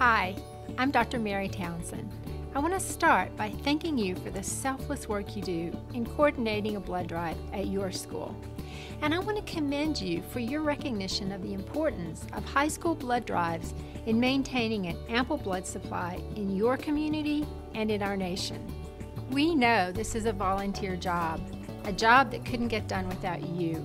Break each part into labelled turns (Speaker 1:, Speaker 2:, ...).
Speaker 1: Hi, I'm Dr. Mary Townsend. I want to start by thanking you for the selfless work you do in coordinating a blood drive at your school. And I want to commend you for your recognition of the importance of high school blood drives in maintaining an ample blood supply in your community and in our nation. We know this is a volunteer job, a job that couldn't get done without you.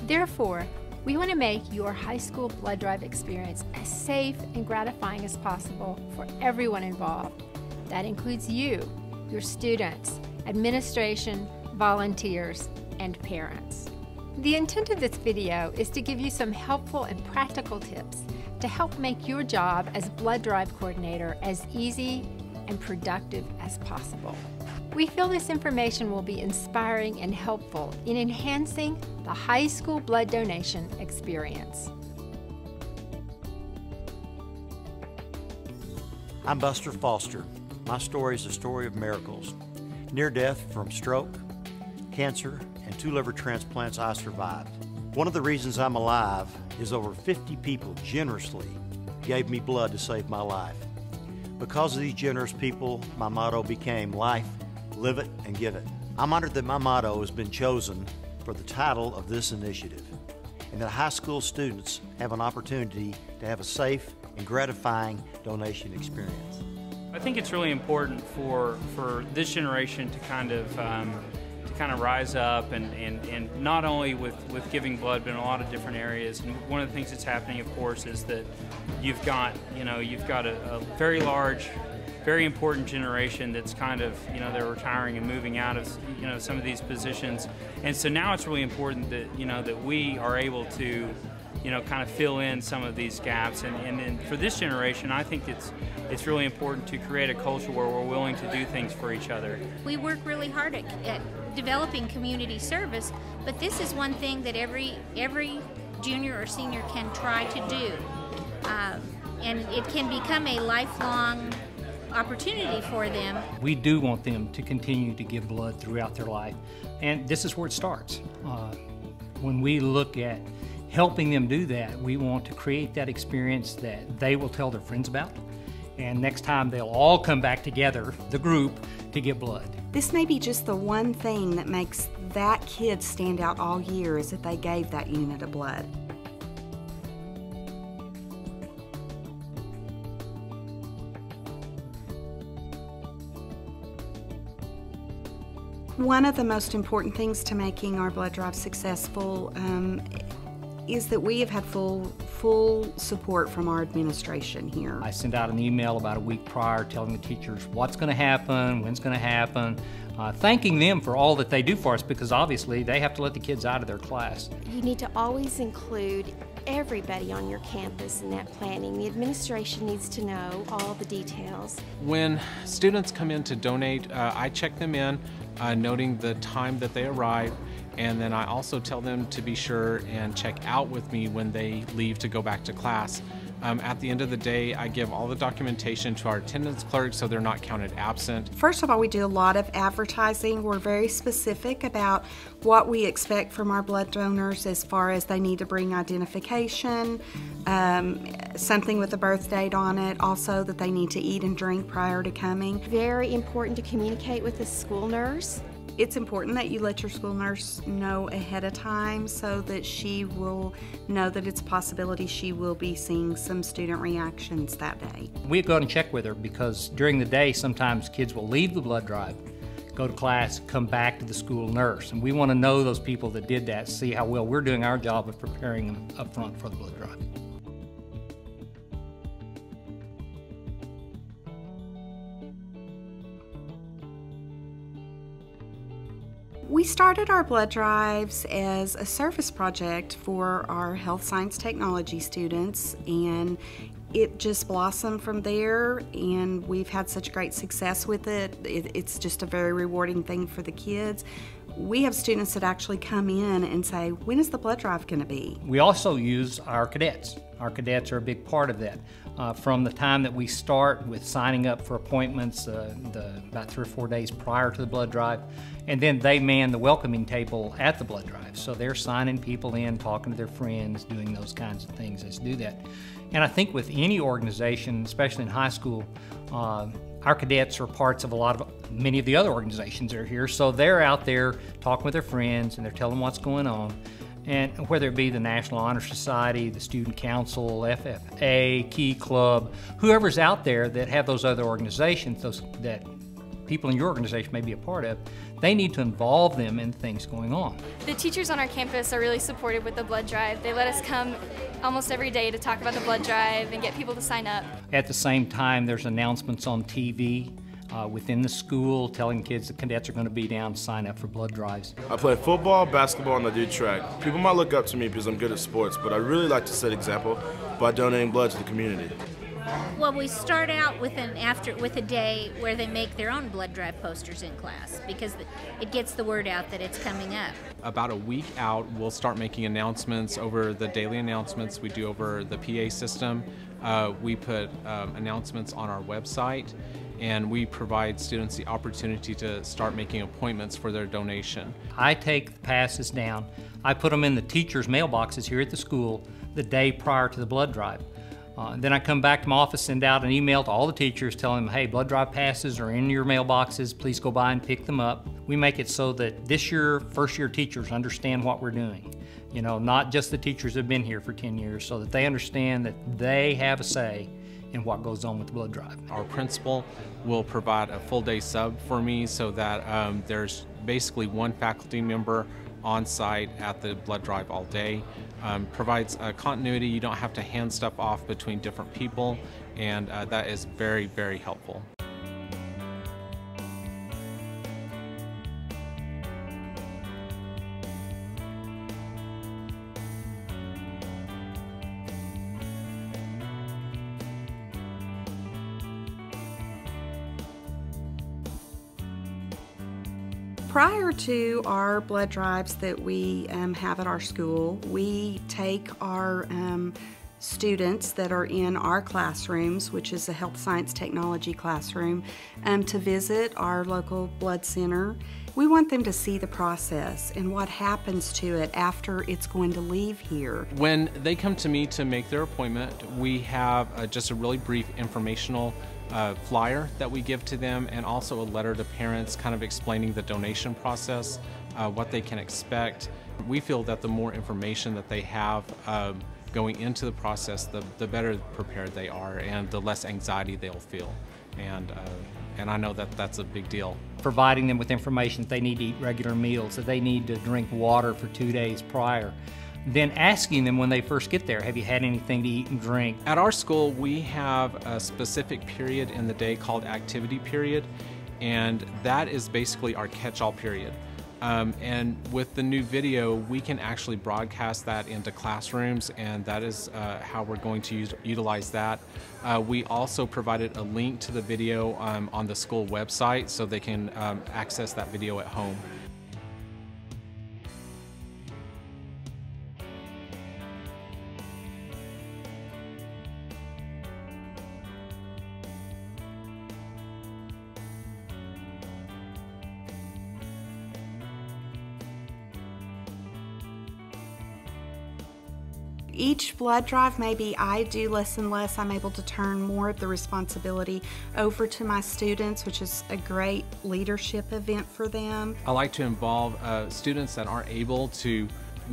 Speaker 1: Therefore, we want to make your high school blood drive experience as safe and gratifying as possible for everyone involved. That includes you, your students, administration, volunteers, and parents. The intent of this video is to give you some helpful and practical tips to help make your job as blood drive coordinator as easy and productive as possible. We feel this information will be inspiring and helpful in enhancing the high school blood donation experience.
Speaker 2: I'm Buster Foster. My story is a story of miracles. Near death from stroke, cancer, and 2 liver transplants I survived. One of the reasons I'm alive is over 50 people generously gave me blood to save my life. Because of these generous people, my motto became life, live it, and give it. I'm honored that my motto has been chosen for the title of this initiative, and that high school students have an opportunity to have a safe and gratifying donation experience.
Speaker 3: I think it's really important for this generation to kind of rise up and not only with giving blood, but in a lot of different areas. And one of the things that's happening, of course, is that you've got a very large, very important generation that's kind of, they're retiring and moving out of, some of these positions. And so now it's really important that, that we are able to, kind of fill in some of these gaps. And for this generation, I think it's really important to create a culture where we're willing to do things for each other.
Speaker 4: We work really hard at developing community service, but this is one thing that every junior or senior can try to do. And it can become a lifelong opportunity for them.
Speaker 5: We do want them to continue to give blood throughout their life, and this is where it starts. When we look at helping them do that, we want to create that experience that they will tell their friends about, and next time they'll all come back together, the group, to give blood.
Speaker 6: This may be just the one thing that makes that kid stand out all year, is that they gave that unit of blood. One of the most important things to making our blood drive successful is that we have had full support from our administration here.
Speaker 5: I send out an email about a week prior telling the teachers what's going to happen, when it's going to happen, thanking them for all that they do for us, because obviously they have to let the kids out of their class.
Speaker 7: You need to always include everybody on your campus in that planning. The administration needs to know all the details.
Speaker 8: When students come in to donate, I check them in, noting the time that they arrive, and then I also tell them to be sure and check out with me when they leave to go back to class. At the end of the day, I give all the documentation to our attendance clerk so they're not counted absent.
Speaker 6: First of all, we do a lot of advertising. We're very specific about what we expect from our blood donors as far as they need to bring identification, something with a birth date on it, also that they need to eat and drink prior to coming.
Speaker 7: Very important to communicate with the school nurse.
Speaker 6: It's important that you let your school nurse know ahead of time so that she will know that it's a possibility she will be seeing some student reactions that day.
Speaker 5: We go and check with her, because during the day sometimes kids will leave the blood drive, go to class, come back to the school nurse, and we want to know those people that did that, see how well we're doing our job of preparing them up front for the blood drive.
Speaker 6: We started our blood drives as a service project for our health science technology students, and it just blossomed from there, and we've had such great success with it. It's just a very rewarding thing for the kids. We have students that actually come in and say, when is the blood drive going to be?
Speaker 5: We also use our cadets. Our cadets are a big part of that. From the time that we start with signing up for appointments about 3 or 4 days prior to the blood drive, and then they man the welcoming table at the blood drive. So they're signing people in, talking to their friends, doing those kinds of things as do that. And I think with any organization, especially in high school, our cadets are parts of many of the other organizations that are here. So they're out there talking with their friends and they're telling them what's going on. And whether it be the National Honor Society, the Student Council, FFA, Key Club, whoever's out there that have those other organizations, that people in your organization may be a part of, they need to involve them in things going on.
Speaker 9: The teachers on our campus are really supportive with the blood drive. They let us come almost every day to talk about the blood drive and get people to sign up.
Speaker 5: At the same time, there's announcements on TV within the school telling kids the cadets are going to be down to sign up for blood drives.
Speaker 10: I play football, basketball, and I do track. People might look up to me because I'm good at sports, but I really like to set an example by donating blood to the community.
Speaker 4: Well, we start out with a day where they make their own blood drive posters in class because it gets the word out that it's coming up.
Speaker 8: About a week out, we'll start making announcements over the daily announcements we do over the PA system. We put announcements on our website, and we provide students the opportunity to start making appointments for their donation.
Speaker 5: I take the passes down. I put them in the teachers' mailboxes here at the school the day prior to the blood drive. Then I come back to my office, send out an email to all the teachers telling them, hey, blood drive passes are in your mailboxes, please go by and pick them up. We make it so that this year, first year teachers understand what we're doing. You know, not just the teachers that have been here for 10 years, so that they understand that they have a say in what goes on with the blood drive.
Speaker 8: Our principal will provide a full day sub for me so that there's basically one faculty member on site at the blood drive all day. Provides continuity. You don't have to hand stuff off between different people, and that is very, very helpful.
Speaker 6: Prior to our blood drives that we have at our school, we take our students that are in our classrooms, which is a health science technology classroom, to visit our local blood center. We want them to see the process and what happens to it after it's going to leave here.
Speaker 8: When they come to me to make their appointment, we have just a really brief informational flyer that we give to them, and also a letter to parents kind of explaining the donation process, what they can expect. We feel that the more information that they have going into the process, the better prepared they are and the less anxiety they'll feel. And I know that that's a big deal.
Speaker 5: Providing them with information that they need to eat regular meals, that they need to drink water for 2 days prior. Then asking them when they first get there, have you had anything to eat and drink?
Speaker 8: At our school, we have a specific period in the day called activity period, and that is basically our catch-all period. And with the new video, we can actually broadcast that into classrooms, and that is how we're going to utilize that. We also provided a link to the video on the school website so they can access that video at home.
Speaker 6: Each blood drive, maybe I do less and less. I'm able to turn more of the responsibility over to my students, which is a great leadership event for them.
Speaker 8: I like to involve students that aren't able to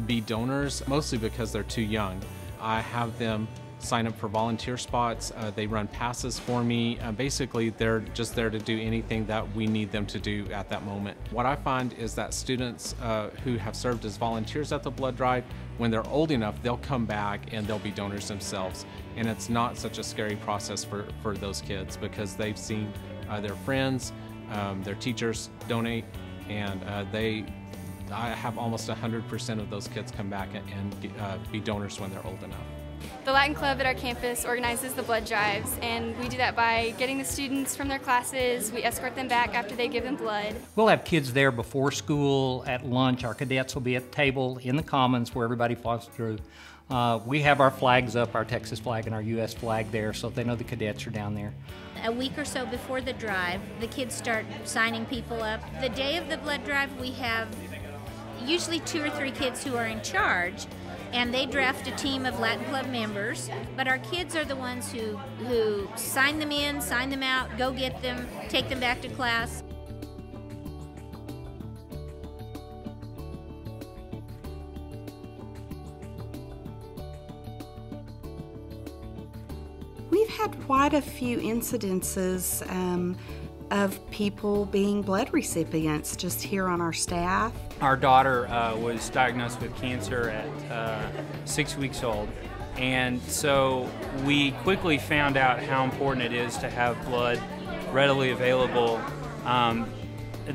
Speaker 8: be donors, mostly because they're too young. I have them sign up for volunteer spots. They run passes for me. Basically, they're just there to do anything that we need them to do at that moment. What I find is that students who have served as volunteers at the blood drive, when they're old enough, they'll come back and they'll be donors themselves. And it's not such a scary process for those kids because they've seen their friends, their teachers donate, and I have almost 100% of those kids come back and be donors when they're old enough.
Speaker 9: The Latin Club at our campus organizes the blood drives, and we do that by getting the students from their classes. We escort them back after they give them blood.
Speaker 5: We'll have kids there before school, at lunch. Our cadets will be at the table in the commons where everybody falls through. We have our flags up, our Texas flag and our U.S. flag there, so they know the cadets are down there.
Speaker 4: A week or so before the drive, the kids start signing people up. The day of the blood drive, we have usually 2 or 3 kids who are in charge, and they draft a team of Latin Club members, but our kids are the ones who sign them in, sign them out, go get them, take them back to class.
Speaker 6: We've had quite a few incidences of people being blood recipients just here on our staff.
Speaker 3: Our daughter was diagnosed with cancer at 6 weeks old, and so we quickly found out how important it is to have blood readily available that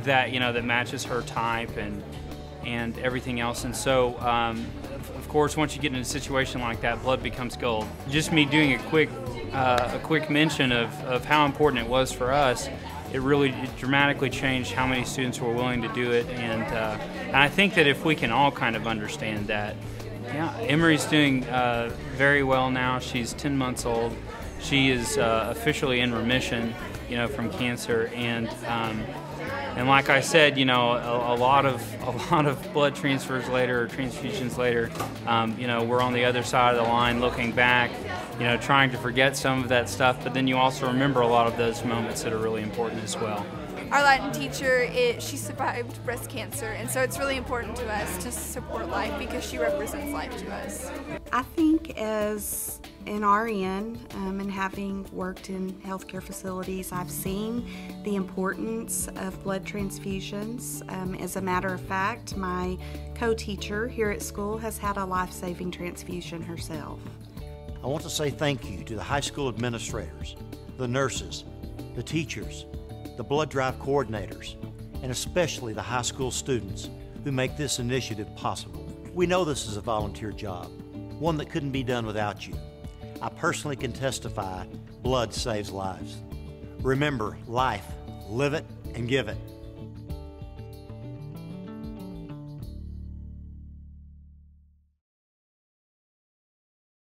Speaker 3: that matches her type and everything else. And so of course, once you get in a situation like that, blood becomes gold. Just me doing a quick mention of how important it was for us, it dramatically changed how many students were willing to do it, and I think that if we can all kind of understand that, yeah, Emery's doing very well now. She's 10 months old. She is officially in remission, from cancer, and like I said, a lot of blood transfers later, or transfusions later, we're on the other side of the line looking back, trying to forget some of that stuff, but then you also remember a lot of those moments that are really important as well.
Speaker 9: Our Latin teacher, she survived breast cancer, and so it's really important to us to support life because she represents life to us.
Speaker 6: I think as an RN and having worked in healthcare facilities, I've seen the importance of blood transfusions. As a matter of fact, my co-teacher here at school has had a life-saving transfusion herself.
Speaker 2: I want to say thank you to the high school administrators, the nurses, the teachers, the blood drive coordinators, and especially the high school students who make this initiative possible. We know this is a volunteer job, one that couldn't be done without you. I personally can testify blood saves lives. Remember, life, live it and give it.